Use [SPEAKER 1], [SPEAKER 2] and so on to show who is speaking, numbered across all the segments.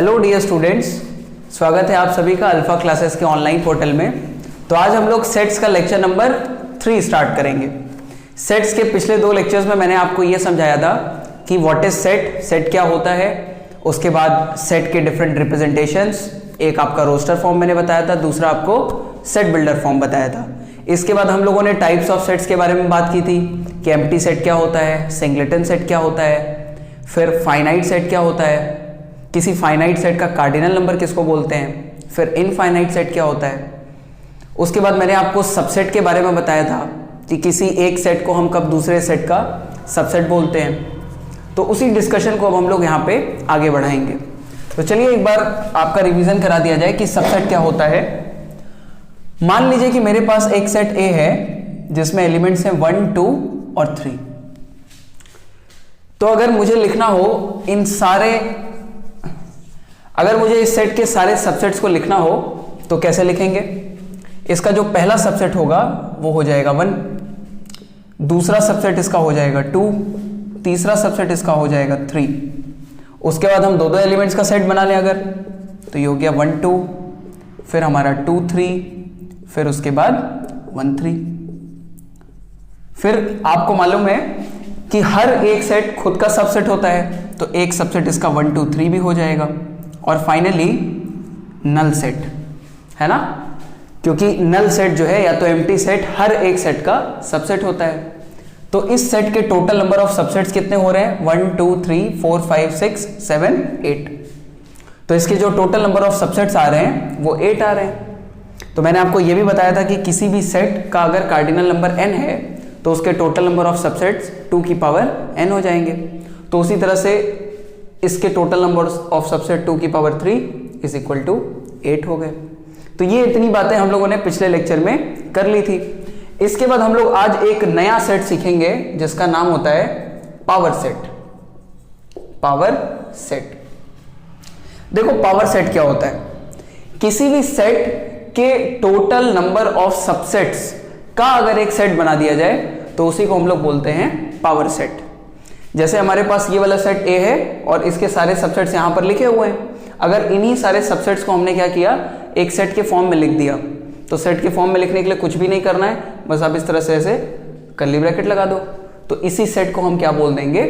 [SPEAKER 1] Hello dear students, स्वागत है आप सभी का अल्फा क्लासेस के ऑनलाइन पोर्टल में। तो आज हम लोग सेट्स का लेक्चर नंबर 3 स्टार्ट करेंगे। सेट्स के पिछले 2 लेक्चर्स में मैंने आपको ये समझाया था कि व्हाट इज सेट, सेट क्या होता है। उसके बाद सेट के डिफरेंट रिप्रेजेंटेशंस, एक आपका रोस्टर फॉर्म मैंने बताया था, दूसरा आपको सेट बिल्डर फॉर्म बताया था। इसके बाद हम लोगों ने टाइप्स ऑफ सेट्स के बारे में बात की थी कि एम्प्टी सेट क्या होता है, सिंगलेटन सेट क्या होता है, फिर फाइनाइट सेट क्या होता है, किसी फाइनाइट सेट का कार्डिनल नंबर किसको बोलते हैं, फिर इनफाइनाइट सेट क्या होता है। उसके बाद मैंने आपको सबसेट के बारे में बताया था कि किसी एक सेट को हम कब दूसरे सेट का सबसेट बोलते हैं। तो उसी डिस्कशन को अब हम लोग यहाँ पे आगे बढ़ाएंगे। तो चलिए एक बार आपका रिवीजन करा दिया जाए कि सबसेट क्या होता है। मान लीजिए कि मेरे पास एक सेट ए है जिसमें एलिमेंट्स हैं 1, 2 और 3। तो अगर मुझे लिखना हो अगर मुझे इस सेट के सारे सबसेट्स को लिखना हो तो कैसे लिखेंगे। इसका जो पहला सबसेट होगा वो हो जाएगा 1, दूसरा सबसेट इसका हो जाएगा 2, तीसरा सबसेट इसका हो जाएगा 3। उसके बाद हम दो एलिमेंट्स का सेट बना लें अगर, तो ये हो गया 1, 2, फिर हमारा 2, 3, फिर उसके बाद 1, 3। फिर आपको मालूम है कि हर एक सेट खुद का सबसेट होता है, तो एक सबसेट इसका 1, 2, 3 भी हो जाएगा। और फाइनली नल सेट है ना, क्योंकि नल सेट जो है या तो एम्प्टी सेट हर एक सेट का सबसेट होता है। तो इस सेट के टोटल नंबर ऑफ सबसेट्स कितने हो रहे हैं, 1, 2, 3, 4, 5, 6, 7, 8। तो इसके जो टोटल नंबर ऑफ सबसेट्स आ रहे हैं वो 8 आ रहे हैं। तो मैंने आपको ये भी बताया था कि किसी भी सेट का अगर कार्डिनल नंबर n है तो उसके टोटल नंबर ऑफ सबसेट्स 2 की पावर n हो जाएंगे। तो उसी तरह से इसके टोटल नंबर ऑफ सबसेट 2 की पावर 3 इज इक्वल टू 8 हो गए। तो ये इतनी बातें हम लोगों ने पिछले लेक्चर में कर ली थी। इसके बाद हम लोग आज एक नया सेट सीखेंगे जिसका नाम होता है पावर सेट। पावर सेट, देखो पावर सेट क्या होता है। किसी भी सेट के टोटल नंबर ऑफ सबसेट्स का अगर एक सेट बना दिया जाए तो उसी को हम लोग बोलते हैं पावर सेट। जैसे हमारे पास ये वाला सेट ए है और इसके सारे सबसेट्स यहां पर लिखे हुए हैं। अगर इन्हीं सारे सबसेट्स को हमने क्या किया, एक सेट के फॉर्म में लिख दिया, तो सेट के फॉर्म में लिखने के लिए कुछ भी नहीं करना है, बस आप इस तरह से ऐसे कर्ली ब्रैकेट लगा दो, तो इसी सेट को हम क्या बोल देंगे,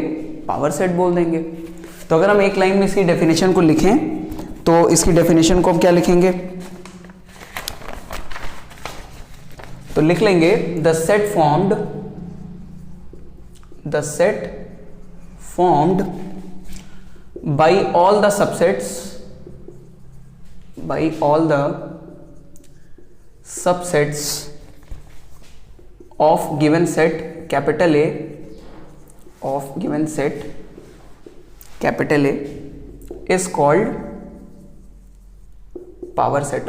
[SPEAKER 1] पावर सेट बोल देंगे। तो अगर हम एक लाइन में इसकी डेफिनेशन को लिखें तो इसकी डेफिनेशन को हम क्या लिखेंगे, तो लिख लेंगे the set formed by all the subsets of given set capital A is called power set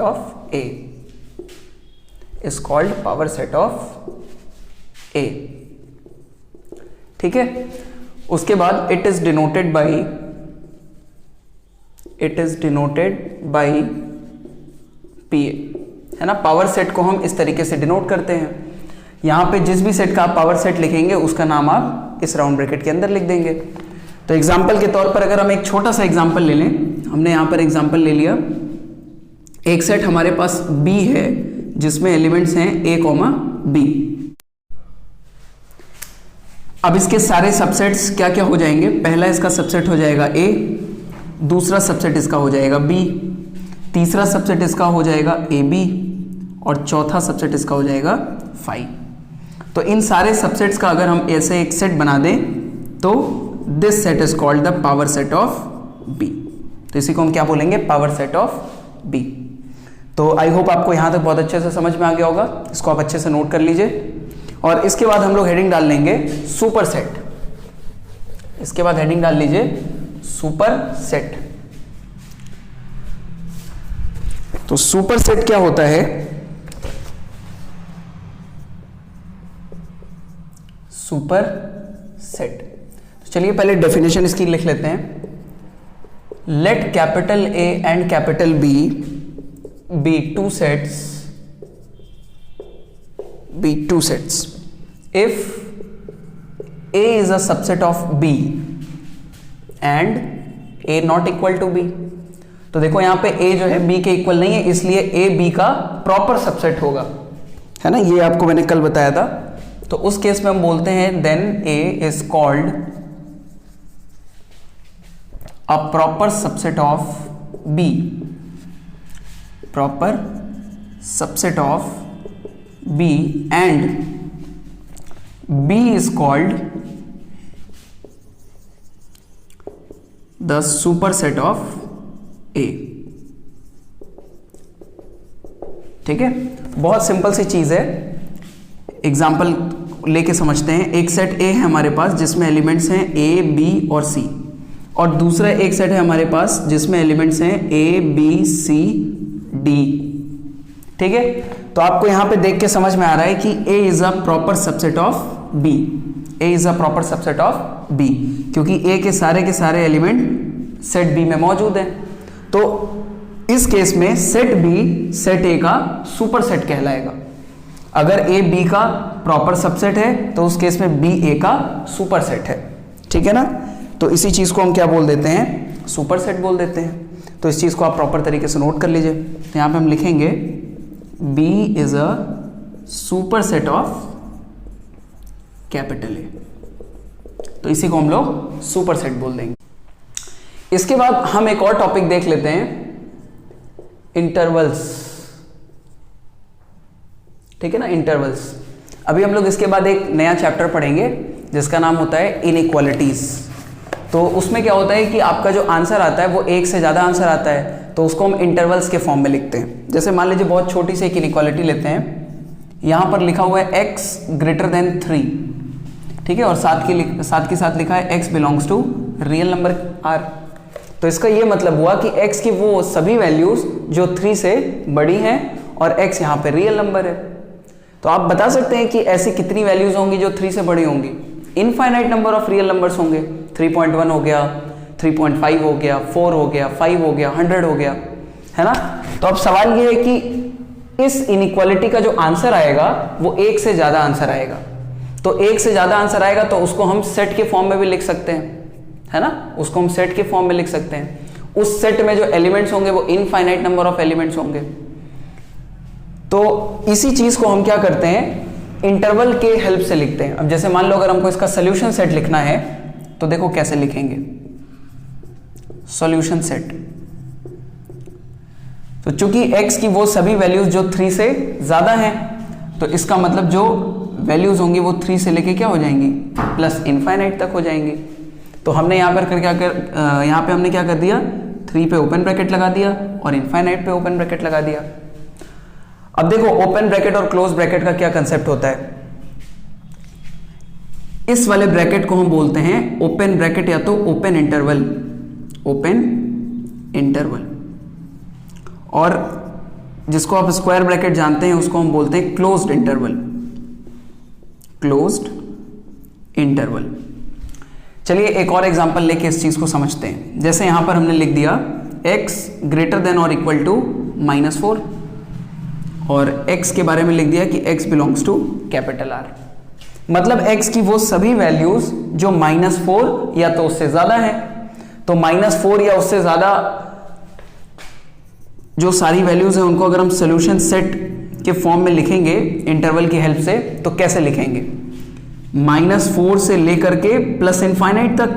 [SPEAKER 1] of A, ठीक है। उसके बाद it is denoted by P है ना। पावर सेट को हम इस तरीके से डिनोट करते हैं। यहां पे जिस भी सेट का आप पावर सेट लिखेंगे उसका नाम आप इस राउंड ब्रैकेट के अंदर लिख देंगे। तो एग्जांपल के तौर पर अगर हम एक छोटा सा एग्जांपल ले लें, हमने यहां पर एग्जांपल ले लिया, एक सेट हमारे पास बी है जिसमें एलिमेंट्स हैं a, b। अब इसके सारे सबसेट्स क्या क्या हो जाएंगे, पहला इसका सबसेट हो जाएगा a, दूसरा सबसेट इसका हो जाएगा b, तीसरा सबसेट इसका हो जाएगा ab और चौथा सबसेट इसका हो जाएगा phi। तो इन सारे सबसेट्स का अगर हम ऐसे एक सेट बना दें तो this set is called the power set of b। तो इसी को हम क्या बोलेंगे, पावर सेट ऑफ b। तो आई होप आपको यहां तक बहुत अच्छे से समझ में आ गया होगा। इसको आप अच्छे से नोट कर लीजिए। और इसके बाद हम लोग हेडिंग डाल लेंगे सुपर सेट। इसके बाद हेडिंग डाल लीजिए सुपर सेट। तो सुपर सेट क्या होता है, सुपर सेट। तो चलिए पहले डेफिनेशन इसकी लिख लेते हैं। Let capital A and capital B be two sets if A is a subset of B and A not equal to B। तो देखो यहाँ पे a जो है b के इक्वल नहीं है, इसलिए a b का प्रॉपर सबसेट होगा, है ना, ये आपको मैंने कल बताया था। तो उस केस में हम बोलते हैं then a is called a proper subset of b, proper subset of b and b is called the superset of a। ठीक है, बहुत सिंपल सी चीज है, एग्जाम्पल लेके समझते हैं। एक सेट A है हमारे पास जिसमें एलिमेंट्स हैं A, B और C, और दूसरा एक सेट है हमारे पास जिसमें एलिमेंट्स हैं A, B, C, D। ठीक है, तो आपको यहां पे देख के समझ में आ रहा है कि A is a proper subset of B, A is a proper subset of B, क्योंकि A के सारे एलिमेंट सेट B में मौजूद हैं। तो इस केस में सेट B सेट A का सुपर सेट कहलाएगा। अगर A B का प्रॉपर सबसेट है तो उस केस में B A का सुपर सेट है। ठीक है ना, तो इसी चीज को हम क्या बोल देते हैं, सुपर सेट बोल देते हैं। तो इस चीज को आप प्रॉपर तरीके से नोट कर लीजिए। तो यहां पे हम लिखेंगे B is a super set of capital A, तो इसी को हम लोग सुपर सेट बोल देंगे। इसके बाद हम एक और टॉपिक देख लेते हैं, इंटरवल्स। ठीक है ना, इंटरवल्स। अभी हम लोग इसके बाद एक नया चैप्टर पढ़ेंगे जिसका नाम होता है इनइक्वालिटीज। तो उसमें क्या होता है कि आपका जो आंसर आता है वो एक से ज़्यादा आंसर आता है, तो उसको हम इंटरवल्स के फॉर्म में लिखते हैं। जैसे मान लीजिए बहुत छोटी सी एक इनइक्वालिटी लेते हैं, यहाँ पर लिखा हुआ है x ग्रेटर देन 3, ठीक है, और साथ के साथ लिखा है x belongs to real number r। तो इसका ये मतलब हुआ कि x की वो सभी वैल्यूज जो 3 से बड़ी हैं और x यहाँ पे रियल नंबर है। तो आप बता सकते हैं कि ऐसी कितनी वैल्यूज होंगी जो 3 से बड़ी होंगी। Infinite number of real numbers होंगे, 3.1 हो गया, 3.5 हो गया, 4 हो गया, 5 हो गया, 100 हो गया, है ना। तो अब सवाल ये है कि इस इनइक्वालिटी का जो आंसर आएगा वो एक से ज्यादा आंसर आएगा। तो एक से ज्यादा आंसर आएगा तो उसको हम सेट के फॉर्म में भी लिख सकते हैं, है ना, उसको हम सेट के फॉर्म में लिख सकते हैं। उस सेट में जो एलिमेंट्स होंगे वो इनफाइनाइट नंबर ऑफ एलिमेंट्स होंगे। तो इसी चीज को हम क्या करते हैं, इंटरवल के हेल्प से लिखते हैं। अब जैसे मान लो अगर हमको इसका सोल्यूशन सेट लिखना है तो देखो कैसे लिखेंगे, सॉल्यूशन सेट। तो चूंकि x की वो सभी वैल्यूज जो 3 से ज्यादा हैं, तो इसका मतलब जो वैल्यूज होंगी वो 3 से लेके क्या हो जाएंगी, प्लस इनफाइनाइट तक हो जाएंगी। तो हमने यहाँ पर यहाँ पे हमने क्या कर दिया, 3 पे ओपन ब्रैकेट लगा दिया और इनफाइनाइट पे ओपन ब्रैकेट लगा दिया। अब देखो ओपन ब्रैकेट और क्लोज ब्रैकेट का क्या कंसेप्ट होता है। इस वाले ब्रैकेट को हम बोलते हैं ओपन ब्रैकेट या तो ओपन इंटरवल, ओपन इंटरवल, और जिसको आप स्क्वायर ब्रैकेट जानते हैं उसको हम बोलते हैं क्लोज्ड इंटरवल, क्लोज्ड इंटरवल। चलिए एक और एग्जांपल लेके इस चीज को समझते हैं। जैसे यहां पर हमने लिख दिया x ग्रेटर देन और इक्वल टू -4, और x के बारे में लिख दिया कि x belongs to capital R। मतलब x की वो सभी वैल्यूज जो -4 या तो उससे ज्यादा है, तो -4 या उससे ज्यादा जो सारी वैल्यूज हैं उनको अगर हम सोल्यूशन सेट के फॉर्म में लिखेंगे इंटरवल की हेल्प से, तो कैसे लिखेंगे, -4 से लेकर के प्लस इनफाइनाइट तक।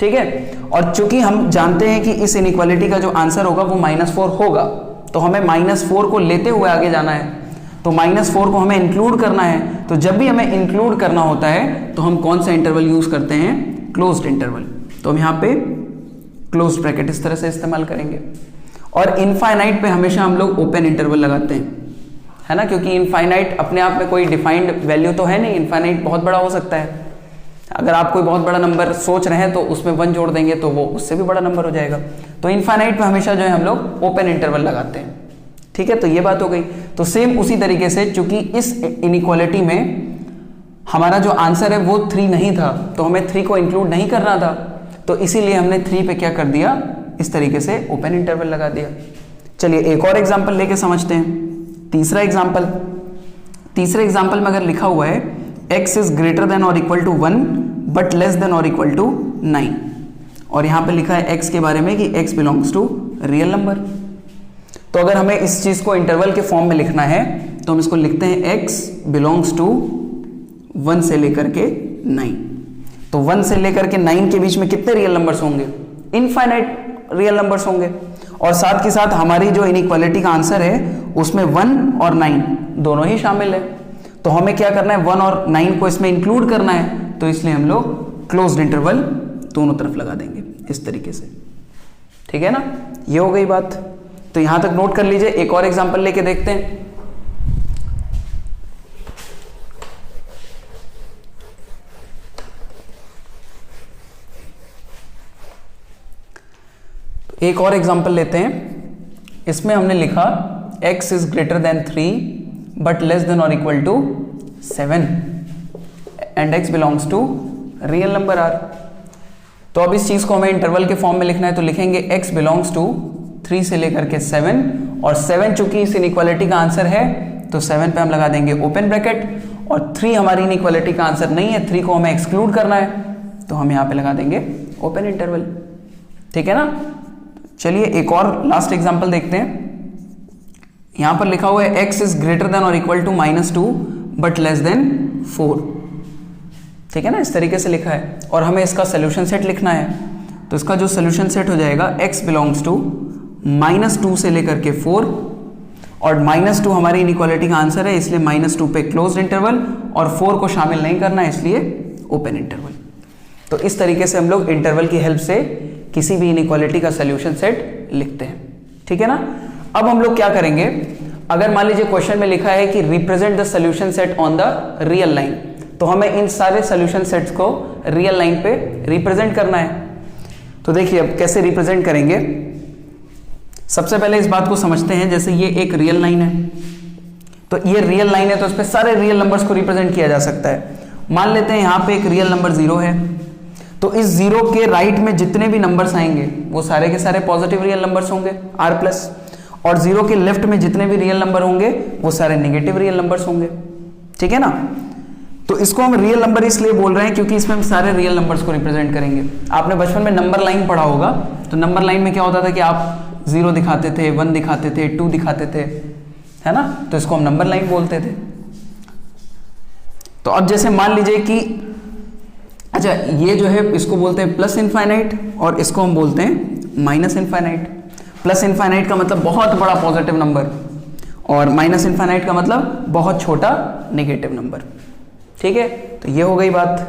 [SPEAKER 1] ठीक है, और चूंकि हम जानते हैं कि इस इनइक्वालिटी का जो आंसर होगा वो -4 होगा, तो हमें -4 को लेते हुए आगे जाना है। तो -4 को हमें इंक्लूड करना है। तो जब भी हमें इंक्लूड करना होता है तो हम कौन सा इंटरवल यूज करते हैं, क्लोज्ड इंटरवल। तो हम यहाँ पे क्लोज्ड ब्रैकेट इस तरह से इस्तेमाल करेंगे। और इनफाइनाइट पे हमेशा हम लोग ओपन इंटरवल लगाते हैं, है ना, क्योंकि इनफाइनाइट अपने आप में कोई डिफाइंड वैल्यू तो है नहीं। इनफाइनाइट बहुत बड़ा हो सकता है। अगर आप कोई बहुत बड़ा नंबर सोच रहे हैं तो उसमें 1 जोड़ देंगे तो वो उससे भी बड़ा नंबर हो जाएगा। तो इनफाइनाइट पे हमेशा जो है हम लोग ओपन इंटरवल लगाते हैं। ठीक है, तो ये बात हो गई। तो सेम उसी तरीके से चूंकि इस इनइक्वालिटी में हमारा जो आंसर है वो 3 नहीं था, तो हमें 3 को इंक्लूड नहीं करना था, तो इसीलिए हमने 3 पे क्या कर दिया, इस तरीके से ओपन इंटरवल लगा दिया। चलिए एक और एग्जाम्पल लेके समझते हैं। तीसरा एग्जाम्पल में अगर लिखा हुआ है x इज ग्रेटर देन और equal to 1 but less than और इक्वल टू 9, और यहाँ पे लिखा है x के बारे में कि x belongs to real number. तो अगर हमें इस चीज को इंटरवल के फॉर्म में लिखना है तो हम इसको लिखते हैं x बिलोंग्स टू 1 से लेकर के 9। तो 1 से लेकर के 9 के बीच में कितने रियल नंबर्स होंगे? इनफाइनाइट रियल नंबर्स होंगे। और साथ के साथ हमारी जो इनइक्वालिटी का आंसर है उसमें 1 और 9 दोनों ही शामिल है। तो हमें क्या करना है, 1 और 9 को इसमें इंक्लूड करना है, तो इसलिए हम लोग क्लोज्ड इंटरवल दोनों तरफ लगा देंगे इस तरीके से। ठीक है ना, ये हो गई बात। तो यहां तक नोट कर लीजिए। एक और एग्जांपल लेके देखते हैं। एक और एग्जांपल लेते हैं। इसमें हमने लिखा x is greater than 3 but less than और equal to 7 and x belongs to real number r। तो अब इस चीज को हमें इंटरवल के फॉर्म में लिखना है, तो लिखेंगे x बिलोंग्स टू 3 से लेकर के 7, और 7 चूंकि इस इनइक्वालिटी का आंसर है तो 7 पे हम लगा देंगे ओपन ब्रैकेट, और 3 हमारी इनइक्वालिटी का आंसर नहीं है, 3 को हमें एक्सक्लूड करना है तो हम यहाँ पे लगा देंगे ओपन इंटरवल। ठीक है ना। चलिए एक और लास्ट एग्जांपल देखते हैं। यहां पर लिखा हुआ है x इज ग्रेटर देन और equal to -2 but less than 4। ठीक है ना, इस तरीके से लिखा है, और हमें इसका सोल्यूशन सेट लिखना है। तो इसका जो सोल्यूशन सेट हो जाएगा x बिलोंग्स टू -2 से लेकर के 4, और -2 हमारी इनइक्वालिटी का आंसर है इसलिए -2 पे क्लोज्ड इंटरवल, और 4 को शामिल नहीं करना है इसलिए ओपन इंटरवल। तो इस तरीके से हम लोग इंटरवल की हेल्प से किसी भी इनइक्वालिटी का सोल्यूशन सेट लिखते हैं। ठीक है ना। अब हम लोग क्या करेंगे, अगर मान लीजिए क्वेश्चन में लिखा है कि represent the solution set on the real line, तो हमें इन सारे सोल्यूशन सेट्स को रियल लाइन पे रिप्रेजेंट करना है। तो देखिए अब कैसे रिप्रेजेंट करेंगे। सबसे पहले इस बात को समझते हैं, जैसे ये एक रियल लाइन है, तो ये रियल लाइन है तो इस पे सारे रियल नंबर्स को रिप्रेजेंट किया जा सकता है। मान लेते हैं यहाँ पे एक रियल नंबर 0 है, तो इस 0 के राइट में जितने भी नंबर्स आएंगे वो सारे के सारे पॉजिटिव रियल नंबर्स होंगे r+, और 0 के लेफ्ट में जितने भी रियल नंबर होंगे वो सारे नेगेटिव रियल नंबर्स होंगे। ठीक है ना। तो इसको हम रियल नंबर इसलिए बोल रहे हैं क्योंकि इसमें हम सारे रियल नंबर्स को रिप्रेजेंट करेंगे। आपने बचपन में नंबर लाइन पढ़ा होगा, तो नंबर लाइन में क्या होता था कि आप 0 दिखाते थे, 1 दिखाते थे, 2 दिखाते थे, है ना, तो इसको हम नंबर लाइन बोलते थे। तो अब जैसे मान लीजिए कि अच्छा ये जो है इसको बोलते हैं प्लस इनफाइनाइट, और इसको हम बोलते हैं माइनस इनफाइनाइट। प्लस इनफाइनाइट का मतलब बहुत बड़ा पॉजिटिव नंबर, और माइनस इनफाइनाइट का मतलब बहुत छोटा नेगेटिव नंबर। ठीक है, तो ये हो गई बात।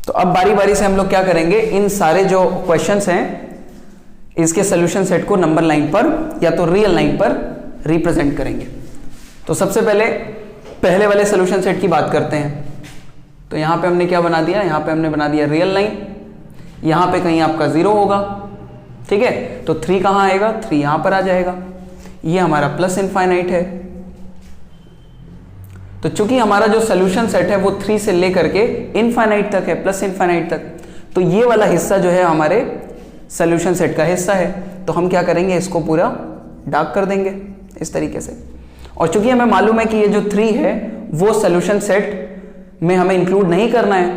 [SPEAKER 1] तो अब बारी बारी से हम लोग क्या करेंगे, इन सारे जो क्वेश्चंस हैं इसके सोल्यूशन सेट को नंबर लाइन पर या तो रियल लाइन पर रिप्रेजेंट करेंगे। तो सबसे पहले वाले सोल्यूशन सेट की बात करते हैं। तो यहाँ पे हमने क्या बना दिया, यहाँ पे हमने बना दिया रियल लाइन, यहाँ पे कहीं आपका 0 होगा। ठीक है, तो 3 कहाँ आएगा, 3 यहाँ पर आ जाएगा। ये हमारा प्लस इनफाइनाइट है। तो चूंकि हमारा जो सोल्यूशन सेट है वो 3 से लेकर के इनफाइनाइट तक है, प्लस इनफाइनाइट तक, तो ये वाला हिस्सा जो है हमारे सोल्यूशन सेट का हिस्सा है। तो हम क्या करेंगे, इसको पूरा डार्क कर देंगे इस तरीके से। और चूंकि हमें मालूम है कि ये जो 3 है वो सोल्यूशन सेट में हमें इंक्लूड नहीं करना है,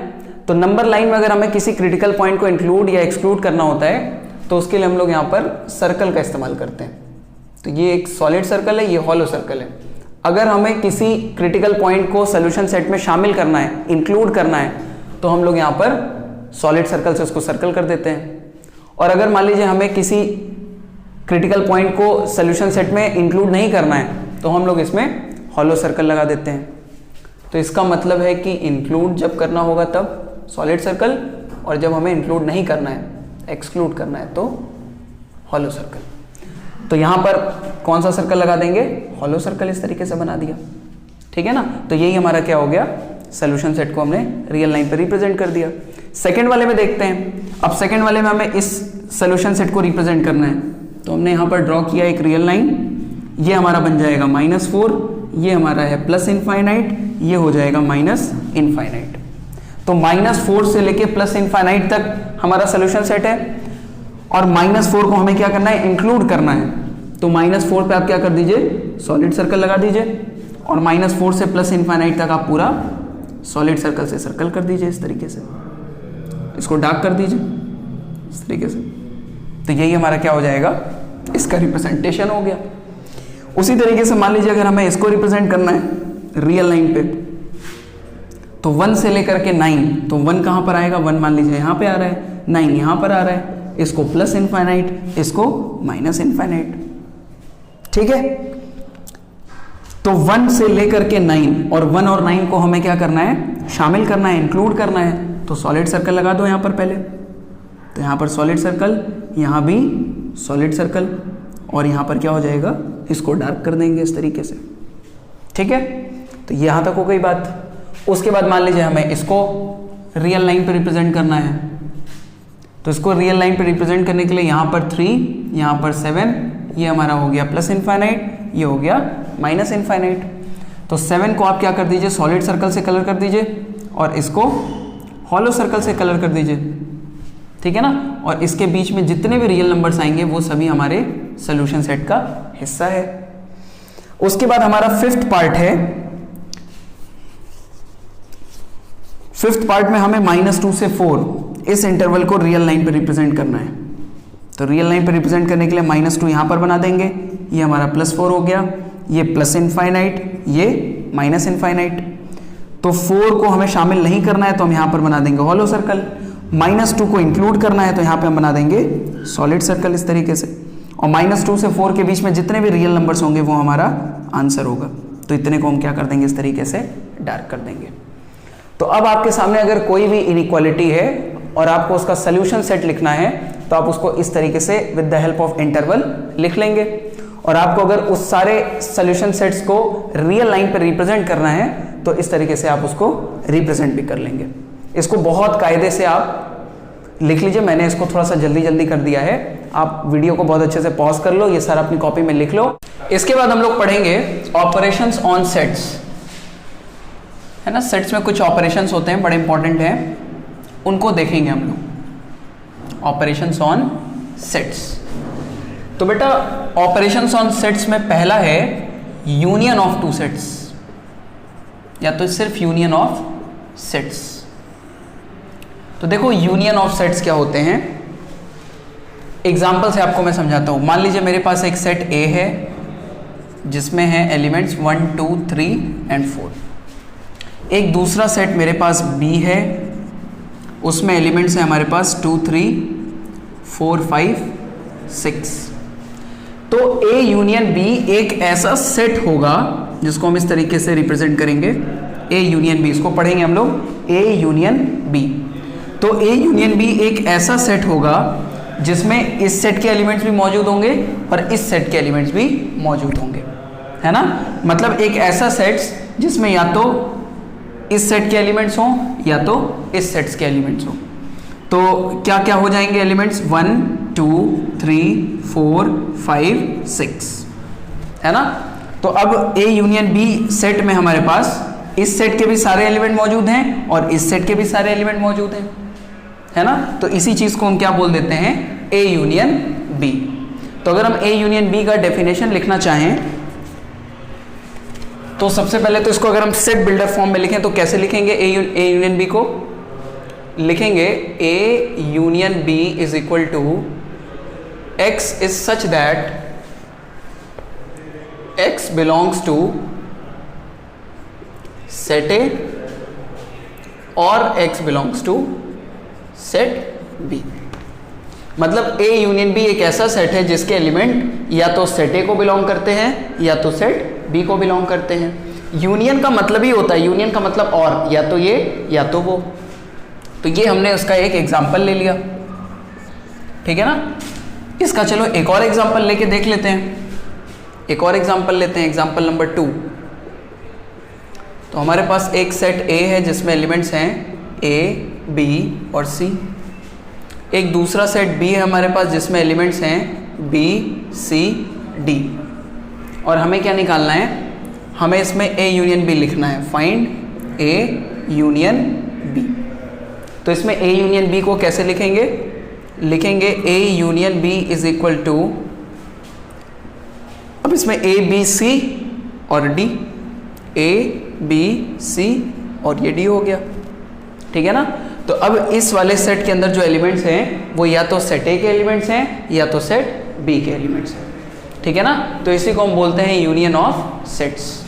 [SPEAKER 1] तो नंबर लाइन में अगर हमें किसी क्रिटिकल पॉइंट को इंक्लूड या एक्सक्लूड करना होता है तो उसके लिए हम लोग यहाँ पर सर्कल का इस्तेमाल करते हैं। तो ये एक सॉलिड सर्कल है, ये हॉलो सर्कल है। अगर हमें किसी क्रिटिकल पॉइंट को सोल्यूशन सेट में शामिल करना है, इंक्लूड करना है, तो हम लोग यहाँ पर सॉलिड सर्कल से उसको सर्कल कर देते हैं। और अगर मान लीजिए हमें किसी क्रिटिकल पॉइंट को सोल्यूशन सेट में इंक्लूड नहीं करना है तो हम लोग इसमें हॉलो सर्कल लगा देते हैं। तो इसका मतलब है कि इंक्लूड जब करना होगा तब सॉलिड सर्कल, और जब हमें इंक्लूड नहीं करना है, एक्सक्लूड करना है, तो हॉलो सर्कल। तो यहाँ पर कौन सा सर्कल लगा देंगे, हॉलो सर्कल इस तरीके से बना दिया। ठीक है ना। तो यही हमारा क्या हो गया, सोल्यूशन सेट को हमने रियल लाइन पर रिप्रेजेंट कर दिया। सेकेंड वाले में देखते हैं। अब सेकेंड वाले में हमें इस सोल्यूशन सेट को रिप्रेजेंट करना है, तो हमने यहाँ पर ड्रॉ किया एक रियल लाइन, ये हमारा बन जाएगा -4, ये हमारा है प्लस इनफाइनाइट, ये हो जाएगा माइनस इनफाइनाइट। तो -4 से लेके प्लस इनफाइनाइट तक हमारा सोल्यूशन सेट है, और -4 को हमें क्या करना है, इंक्लूड करना है। तो -4 पे आप क्या कर दीजिए, सॉलिड सर्कल लगा दीजिए, और -4 से प्लस इनफाइनाइट तक आप पूरा सॉलिड सर्कल से सर्कल कर दीजिए इस तरीके से, इसको डार्क कर दीजिए। इस तरीके से। तो यही हमारा क्या हो जाएगा, इसका रिप्रेजेंटेशन हो गया। उसी तरीके से मान लीजिए अगर हमें इसको रिप्रेजेंट करना है रियल लाइन पे, तो 1 से लेकर के 9, तो 1 कहाँ पर आएगा, 1 मान लीजिए यहाँ पे आ रहा है, 9 यहाँ पर आ रहा है, इसको प्लस इनफाइनाइट, इसको माइनस इनफाइनाइट, ठीक है। तो 1 से लेकर के 9 और 1 और 9 को हमें क्या करना है, शामिल करना है, इंक्लूड करना है। तो सॉलिड सर्कल लगा दो यहाँ पर पहले, तो यहाँ पर सॉलिड सर्कल, यहाँ भी सॉलिड सर्कल, और यहाँ पर क्या हो जाएगा, इसको डार्क कर देंगे इस तरीके से, ठीक है। तो यहाँ तक हो गई बात। उसके बाद मान लीजिए हमें इसको रियल लाइन पे रिप्रेजेंट करना है, तो इसको रियल लाइन पे रिप्रेजेंट करने के लिए यहाँ पर 3, यहाँ पर 7, ये हमारा हो गया प्लस इनफाइनाइट, ये हो गया माइनस इनफाइनाइट। तो 7 को आप क्या कर दीजिए, सॉलिड सर्कल से कलर कर दीजिए, और इसको हॉलो सर्कल से कलर कर दीजिए, ठीक है ना। और इसके बीच में जितने भी रियल नंबर्स आएंगे वो सभी हमारे सोल्यूशन सेट का हिस्सा है। उसके बाद हमारा 5th पार्ट है। 5th पार्ट में हमें -2 से 4 इस इंटरवल को रियल लाइन पे रिप्रेजेंट करना है। तो रियल लाइन पे रिप्रेजेंट करने के लिए -2 यहां पर बना देंगे, ये हमारा +4 हो गया, ये प्लस इनफाइनाइट, ये माइनस इनफाइनाइट। तो 4 को हमें शामिल नहीं करना है तो हम यहां पर बना देंगे हॉलो सर्कल, -2 को इंक्लूड करना है तो यहां पे हम बना देंगे सॉलिड सर्कल इस तरीके से। और -2 से 4 के बीच में जितने भी रियल नंबर्स होंगे वो हमारा आंसर होगा। तो इतने को हम क्या कर देंगे, इस तरीके से डार्क कर देंगे। तो अब आपके सामने अगर कोई भी इनइक्वालिटी है और आपको उसका सोल्यूशन सेट लिखना है तो आप उसको इस तरीके से with the help of interval लिख लेंगे। और आपको अगर उस सारे सोल्यूशन सेट्स को रियल लाइन पर रिप्रेजेंट करना है तो इस तरीके से आप उसको रिप्रेजेंट भी कर लेंगे। इसको बहुत कायदे से आप लिख लीजिए, मैंने इसको थोड़ा सा जल्दी कर दिया है, आप वीडियो को बहुत अच्छे से पॉज कर लो, ये सारा अपनी कॉपी में लिख लो। इसके बाद हम लोग पढ़ेंगे ऑपरेशंस ऑन सेट्स, है ना। सेट्स में कुछ ऑपरेशंस होते हैं बड़े इंपॉर्टेंट हैं, उनको देखेंगे हम लोग, ऑपरेशंस ऑन सेट्स। तो बेटा ऑपरेशंस ऑन सेट्स में पहला है यूनियन ऑफ 2 सेट्स, या तो सिर्फ यूनियन ऑफ सेट्स। तो देखो यूनियन ऑफ सेट्स क्या होते हैं, एग्जाम्पल से आपको मैं समझाता हूं। मान लीजिए मेरे पास एक सेट ए है जिसमें है एलिमेंट्स 1, 2, 3 एंड 4। एक दूसरा सेट मेरे पास बी है, उसमें एलिमेंट्स हैं हमारे पास 2, 3, 4, 5, 6। तो ए यूनियन बी एक ऐसा सेट होगा जिसको हम इस तरीके से रिप्रेजेंट करेंगे, ए यूनियन बी। इसको पढ़ेंगे हम लोग ए यूनियन बी। तो ए यूनियन बी एक ऐसा सेट होगा जिसमें इस सेट के एलिमेंट्स भी मौजूद होंगे और इस सेट के एलिमेंट्स भी मौजूद होंगे, है ना। मतलब एक ऐसा सेट जिसमें या तो इस सेट के एलिमेंट्स हों या तो इस सेट्स के एलिमेंट्स हों। तो क्या क्या हो जाएंगे एलिमेंट्स, 1, 2, 3, 4, 5, 6, है ना। तो अब ए यूनियन बी सेट में हमारे पास इस सेट के भी सारे एलिमेंट मौजूद हैं और इस सेट के भी सारे एलिमेंट मौजूद हैं, है ना। तो इसी चीज को हम क्या बोल देते हैं, ए यूनियन बी। तो अगर हम ए यूनियन बी का डेफिनेशन लिखना चाहें तो सबसे पहले तो इसको अगर हम सेट बिल्डर फॉर्म में लिखें तो कैसे लिखेंगे ए यूनियन बी को, लिखेंगे A union B is equal to X is such that X belongs to set A और X belongs to set B. मतलब ए यूनियन बी एक ऐसा सेट है जिसके एलिमेंट या तो सेट ए को बिलोंग करते हैं या तो सेट बी को बिलोंग करते हैं। यूनियन का मतलब ही होता है, यूनियन का मतलब और, या तो ये या तो वो। तो ये हमने उसका एक एग्जाम्पल ले लिया, ठीक है ना। इसका चलो एक और एग्जाम्पल लेके देख लेते हैं। एक और एग्जाम्पल लेते हैं, एग्जाम्पल नंबर 2। तो हमारे पास एक सेट ए है जिसमें एलिमेंट्स हैं ए, बी और सी। एक दूसरा सेट बी है हमारे पास जिसमें एलिमेंट्स हैं बी, सी, डी। और हमें क्या निकालना है, हमें इसमें ए यूनियन बी लिखना है, फाइंड ए यूनियन बी। तो इसमें ए यूनियन बी को कैसे लिखेंगे, लिखेंगे A union B is equal to, अब इसमें ए बी सी और डी, ए बी सी और ये डी हो गया, ठीक है ना। तो अब इस वाले सेट के अंदर जो एलिमेंट्स हैं वो या तो सेट ए के एलिमेंट्स हैं या तो सेट बी के एलिमेंट्स हैं, ठीक है ना। तो इसी को हम बोलते हैं यूनियन ऑफ सेट्स।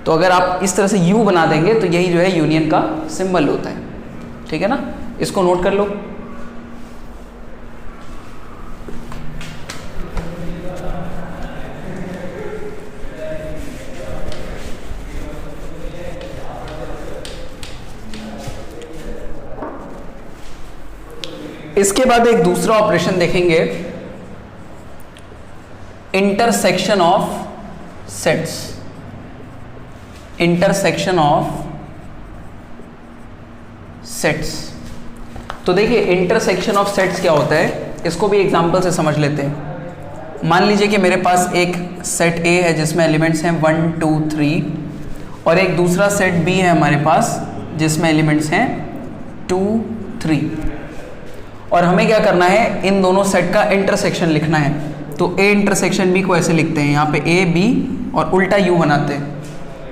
[SPEAKER 1] तो अगर आप इस तरह से यू बना देंगे तो यही जो है यूनियन का सिंबल होता है, ठीक है ना। इसको नोट कर लो। इसके बाद एक दूसरा ऑपरेशन देखेंगे, intersection of sets. Intersection of sets. तो देखिए इंटरसेक्शन ऑफ सेट्स क्या होता है, इसको भी एग्जांपल से समझ लेते हैं। मान लीजिए कि मेरे पास एक सेट ए है जिसमें एलिमेंट्स हैं 1 2 3 और एक दूसरा सेट बी है हमारे पास जिसमें एलिमेंट्स हैं 2 3, और हमें क्या करना है, इन दोनों सेट का इंटरसेक्शन लिखना है। तो ए इंटरसेक्शन बी को ऐसे लिखते हैं, यहाँ पे ए बी और उल्टा यू बनाते हैं।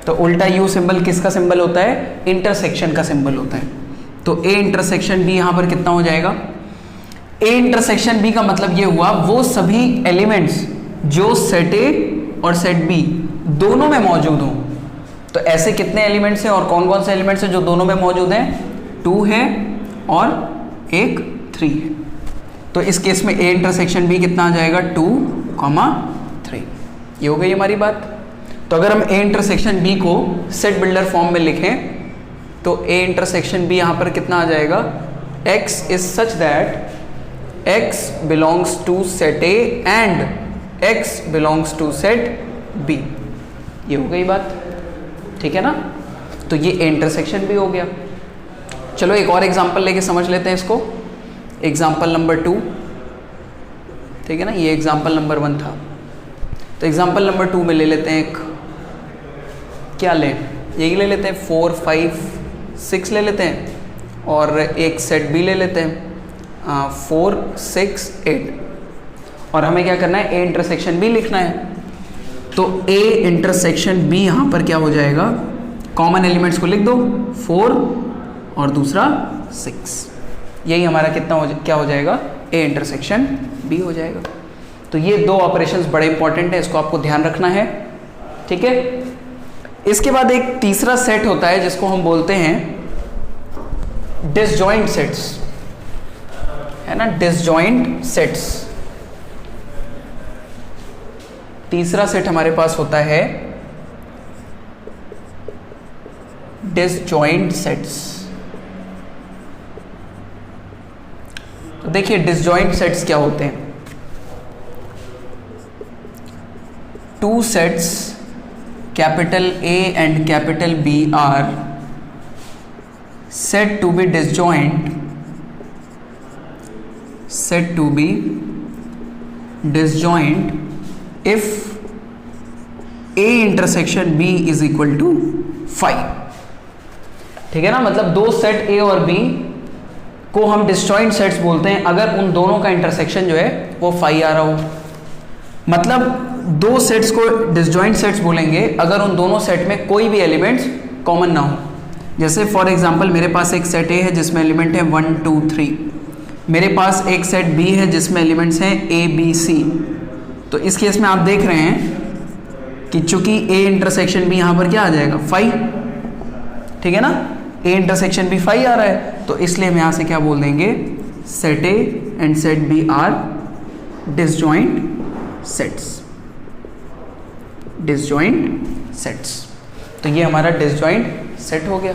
[SPEAKER 1] तो उल्टा यू सिंबल किसका सिंबल होता है, इंटरसेक्शन का सिंबल होता है। तो ए इंटरसेक्शन बी यहाँ पर कितना हो जाएगा, ए इंटरसेक्शन बी का मतलब ये हुआ वो सभी एलिमेंट्स जो सेट ए और सेट बी दोनों में मौजूद हों। तो ऐसे कितने एलिमेंट्स हैं और कौन कौन से एलिमेंट्स हैं जो दोनों में मौजूद हैं, 2 है और एक 3 है। तो इस केस में ए इंटरसेक्शन बी कितना आ जाएगा, 2, 3। ये हो गई हमारी बात। तो अगर हम ए इंटरसेक्शन बी को सेट बिल्डर फॉर्म में लिखें तो ए इंटरसेक्शन बी यहाँ पर कितना आ जाएगा, x is such that x belongs to set A and x belongs to set B. ये हो गई बात, ठीक है ना। तो ये ए इंटरसेक्शन भी हो गया। चलो एक और एग्जांपल लेके समझ लेते हैं इसको। एग्जाम्पल नंबर 2, ठीक है ना, ये एग्जाम्पल नंबर 1 था। तो एग्जाम्पल नंबर 2 में ले लेते हैं एक, क्या लें, यही ले लेते हैं 4 5 6 ले लेते हैं और एक सेट बी ले लेते हैं 4 6 8, और हमें क्या करना है, ए इंटरसेक्शन बी लिखना है। तो ए इंटरसेक्शन बी यहाँ पर क्या हो जाएगा, कॉमन एलिमेंट्स को लिख दो, 4 और दूसरा 6। यही हमारा कितना क्या हो जाएगा, ए इंटरसेक्शन बी हो जाएगा। तो ये दो ऑपरेशंस बड़े इंपॉर्टेंट है, इसको आपको ध्यान रखना है, ठीक है। इसके बाद एक तीसरा सेट होता है जिसको हम बोलते हैं डिसजॉइंट सेट्स, है ना, डिसजॉइंट सेट्स। तीसरा सेट हमारे पास होता है डिसजॉइंट सेट्स। तो देखिए डिसजॉइंट सेट्स क्या होते हैं, 2 sets capital A and capital B are said to be disjoint, said to be disjoint if A intersection B is equal to 5, ठीक है ना। मतलब दो सेट A और B को हम डिसजॉइंट सेट्स बोलते हैं अगर उन दोनों का इंटरसेक्शन जो है वो 5 आ रहा हो। मतलब दो सेट्स को डिसजॉइंट सेट्स बोलेंगे अगर उन दोनों सेट में कोई भी एलिमेंट्स कॉमन ना हो। जैसे फॉर एग्जांपल मेरे पास एक सेट ए है जिसमें एलिमेंट है 1 2 3, मेरे पास एक सेट बी है जिसमें एलिमेंट्स हैं ए बी सी। तो इस केस में आप देख रहे हैं कि चूंकि ए इंटरसेक्शन बी यहाँ पर क्या आ जाएगा, 5, ठीक है ना, ए इंटरसेक्शन बी 5 आ रहा है। तो इसलिए हम यहाँ से क्या बोल देंगे, set A and set B are disjoint sets, disjoint sets. तो ये हमारा डिसजॉइंट सेट हो गया।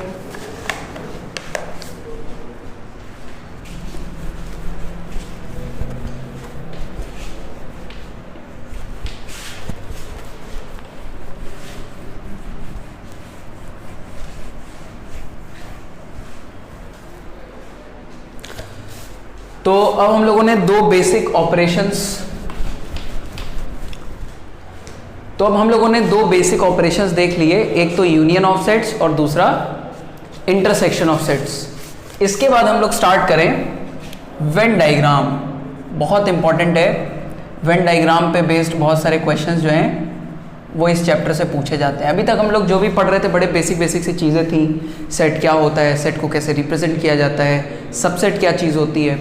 [SPEAKER 1] तो अब हम लोगों ने दो बेसिक ऑपरेशंस देख लिए, एक तो यूनियन ऑफ सेट्स और दूसरा इंटरसेक्शन ऑफ सेट्स। इसके बाद हम लोग स्टार्ट करें वेन डायग्राम। बहुत इंपॉर्टेंट है, वेन डायग्राम पे बेस्ड बहुत सारे क्वेश्चंस जो हैं वो इस चैप्टर से पूछे जाते हैं। अभी तक हम लोग जो भी पढ़ रहे थे बड़े बेसिक सी चीज़ें थी, सेट क्या होता है, सेट को कैसे रिप्रेजेंट किया जाता है, सबसेट क्या चीज़ होती है।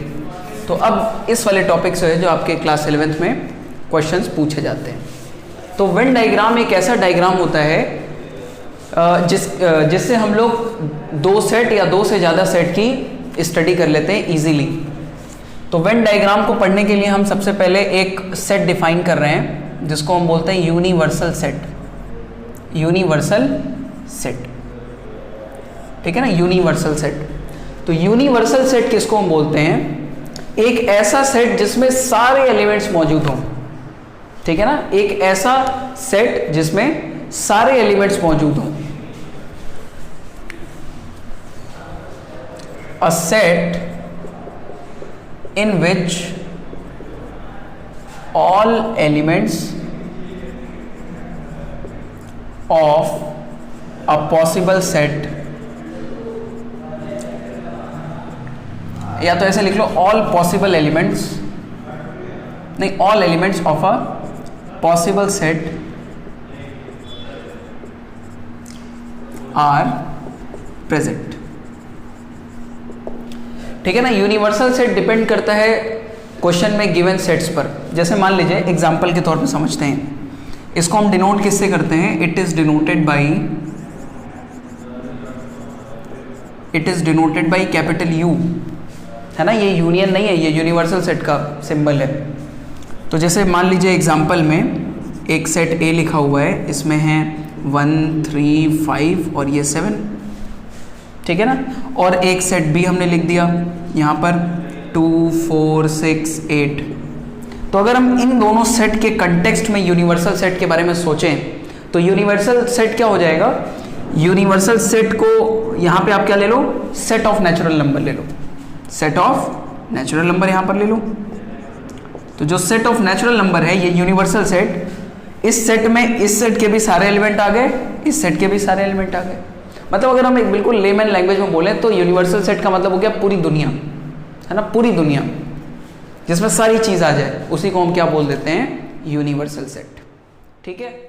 [SPEAKER 1] तो अब इस वाले टॉपिक से है जो आपके क्लास 11th में क्वेश्चंस पूछे जाते हैं। तो वेन डायग्राम एक ऐसा डायग्राम होता है जिससे हम लोग दो सेट या दो से ज़्यादा सेट की स्टडी कर लेते हैं इजीली। तो वेन डायग्राम को पढ़ने के लिए हम सबसे पहले एक सेट डिफाइन कर रहे हैं जिसको हम बोलते हैं यूनिवर्सल सेट। यूनिवर्सल सेट, ठीक है ना, यूनिवर्सल सेट। तो यूनिवर्सल सेट किसको हम बोलते हैं? एक ऐसा सेट जिसमें सारे एलिमेंट्स मौजूद हों, ठीक है ना, एक ऐसा सेट जिसमें सारे एलिमेंट्स मौजूद हों। A set in which all elements of a possible set, या तो ऐसे लिख लो all possible elements, नहीं, all elements of a possible set are present, ठीक है ना। यूनिवर्सल सेट डिपेंड करता है क्वेश्चन में गिवन सेट्स पर। जैसे मान लीजिए एग्जांपल के तौर पे समझते हैं, इसको हम डिनोट किससे करते हैं? It is denoted by capital you, है ना। ये यूनियन नहीं है, ये यूनिवर्सल सेट का सिंबल है। तो जैसे मान लीजिए एग्जांपल में एक सेट ए लिखा हुआ है, इसमें है 1 3 5 और ये 7, ठीक है ना। और एक सेट बी हमने लिख दिया यहाँ पर 2 4 6 8। तो अगर हम इन दोनों सेट के कंटेक्स्ट में यूनिवर्सल सेट के बारे में सोचें तो यूनिवर्सल सेट क्या हो जाएगा? यूनिवर्सल सेट को यहाँ पे आप क्या ले लो? सेट ऑफ नेचुरल नंबर ले लो, सेट ऑफ नेचुरल नंबर यहाँ पर ले लो। तो जो सेट ऑफ नेचुरल नंबर है ये यूनिवर्सल सेट, इस सेट में इस सेट के भी सारे एलिमेंट आ गए, इस सेट के भी सारे एलिमेंट आ गए। मतलब अगर हम एक बिल्कुल लेमन लैंग्वेज में बोलें तो यूनिवर्सल सेट का मतलब हो गया पूरी दुनिया, है ना, पूरी दुनिया जिसमें सारी चीज़ आ जाए, उसी को हम क्या बोल देते हैं? यूनिवर्सल सेट, ठीक है।